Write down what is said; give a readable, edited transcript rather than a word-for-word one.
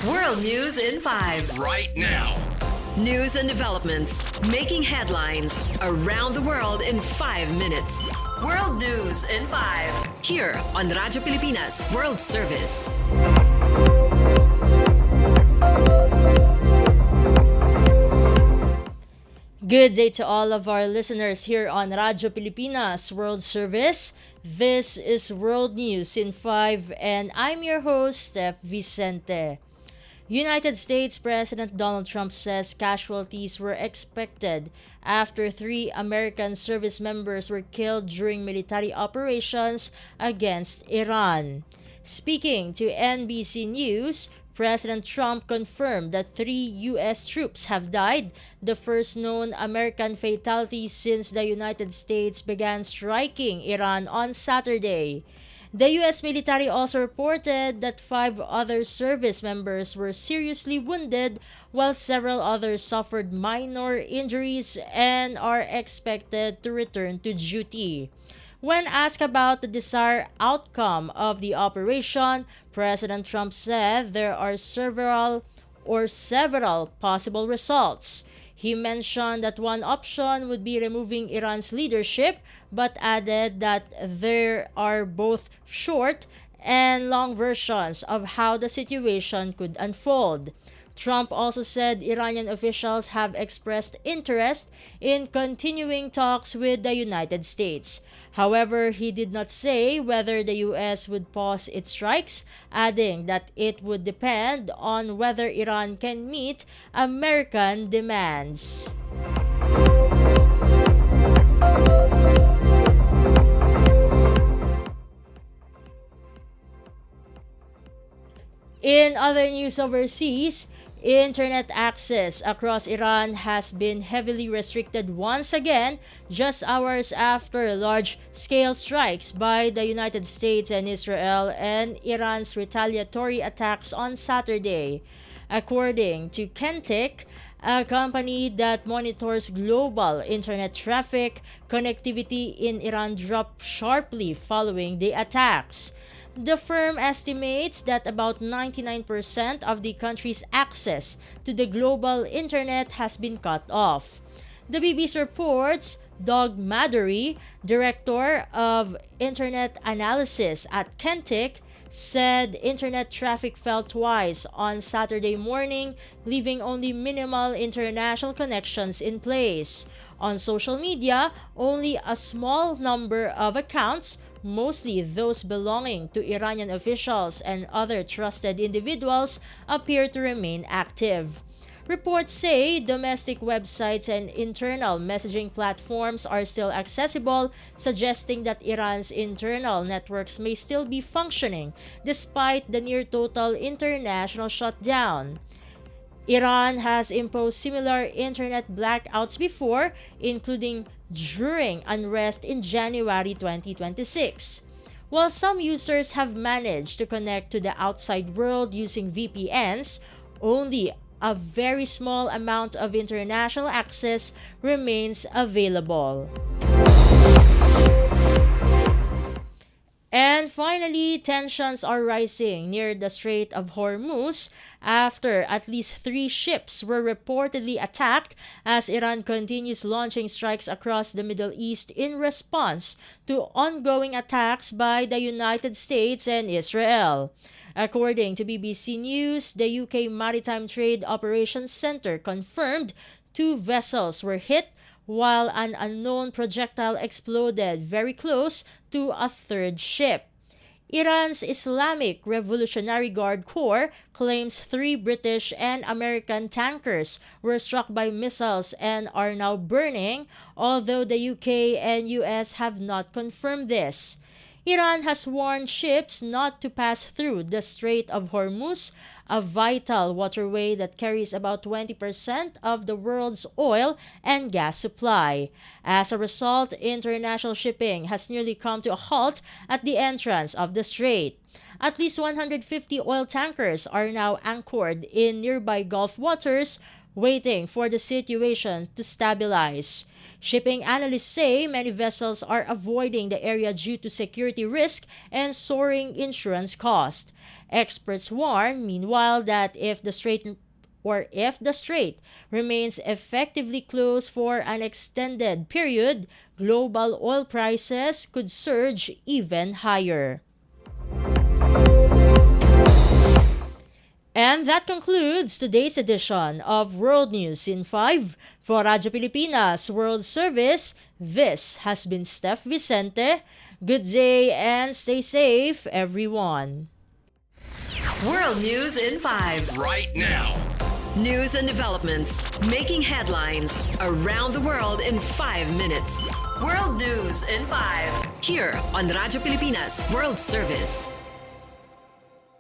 World News in 5. Right now. News and developments making headlines around the world in 5 minutes. World News in 5. Here on Radyo Pilipinas World Service. Good day to all of our listeners here on Radyo Pilipinas World Service. This is World News in 5 and I'm your host, Steph Vicente. United States President Donald Trump says casualties were expected after 3 American service members were killed during military operations against Iran. Speaking to NBC News, President Trump confirmed that 3 U.S. troops have died, the first known American fatality since the United States began striking Iran on Saturday. The U.S. military also reported that 5 other service members were seriously wounded, while several others suffered minor injuries and are expected to return to duty. When asked about the desired outcome of the operation, President Trump said there are several possible results. He mentioned that one option would be removing Iran's leadership, but added that there are both short and long versions of how the situation could unfold. Trump also said Iranian officials have expressed interest in continuing talks with the United States. However, he did not say whether the U.S. would pause its strikes, adding that it would depend on whether Iran can meet American demands. In other news overseas, internet access across Iran has been heavily restricted once again, just hours after large-scale strikes by the United States and Israel and Iran's retaliatory attacks on Saturday. According to Kentic, a company that monitors global internet traffic, connectivity in Iran dropped sharply following the attacks. The firm estimates that about 99% of the country's access to the global internet has been cut off. The BBC reports Doug Madory, director of internet analysis at Kentic, said internet traffic fell twice on Saturday morning, leaving only minimal international connections in place. On social media, only a small number of accounts, mostly those belonging to Iranian officials and other trusted individuals, appear to remain active. Reports say domestic websites and internal messaging platforms are still accessible, suggesting that Iran's internal networks may still be functioning despite the near-total international shutdown. Iran has imposed similar internet blackouts before, including during unrest in January 2026. While some users have managed to connect to the outside world using VPNs, only a very small amount of international access remains available. And finally, tensions are rising near the Strait of Hormuz after at least 3 ships were reportedly attacked as Iran continues launching strikes across the Middle East in response to ongoing attacks by the United States and Israel. According to BBC News, the UK Maritime Trade Operations Center confirmed 2 vessels were hit while an unknown projectile exploded very close to a 3rd ship. Iran's Islamic Revolutionary Guard Corps claims 3 British and American tankers were struck by missiles and are now burning, although the UK and US have not confirmed this. Iran has warned ships not to pass through the Strait of Hormuz, a vital waterway that carries about 20% of the world's oil and gas supply. As a result, international shipping has nearly come to a halt at the entrance of the strait. At least 150 oil tankers are now anchored in nearby Gulf waters, waiting for the situation to stabilize. Shipping analysts say many vessels are avoiding the area due to security risk and soaring insurance costs. Experts warn, meanwhile, that if the strait remains effectively closed for an extended period, global oil prices could surge even higher. And that concludes today's edition of World News in 5. For Radyo Pilipinas World Service, this has been Steph Vicente. Good day and stay safe, everyone. World News in 5. Right now. News and developments making headlines around the world in 5 minutes. World News in 5. Here on Radyo Pilipinas World Service.